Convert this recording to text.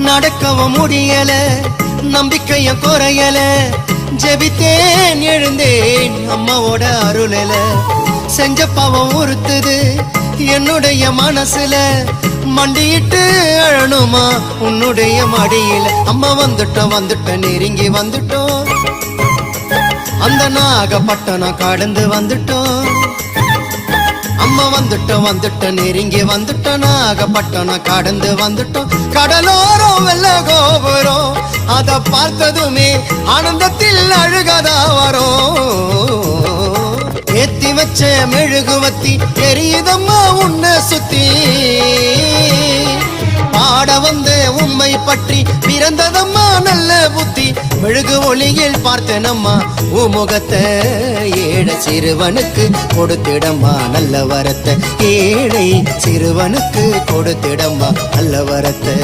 நடக்கவும் முடியல, நம்பிக்கைய குறையல, ஜெபித்தேன் எழுந்தேன் அம்மாவோட அருளல. செஞ்ச பாவம் உறுத்துது என்னுடைய மனசுல, மண்டியிட்டு அழணுமா உன்னுடைய மடியில. அம்மா வந்துட்டோம் நெருங்கி வந்துட்டோம், அந்த நாகப்பட்டினம் கடந்து வந்துட்டோம். அம்மா வந்துட்டோம் நெருங்கி வந்துட்டோம், நாகப்பட்டினம் கடந்து வந்துட்டோம். கடலோரம் வெள்ள கோபுரம் அத பார்த்ததுமே ஆனந்தத்தில் அழுகதா வரும். ஏத்தி வச்ச மெழுகுவத்தி எரியுதம்மா உன்னை சுத்தி, பாட வந்த உம்மை பற்றி பிறந்ததம்மா நல்ல புத்தி. மெழுகு ஒளியில் பார்த்தனம்மா உமுகத்தை, ஏழை சிறுவனுக்கு கொடுத்திடம்மா நல்ல வரத்தை. ஏழை சிறுவனுக்கு கொடுத்திடம்மா நல்ல வரத்தை.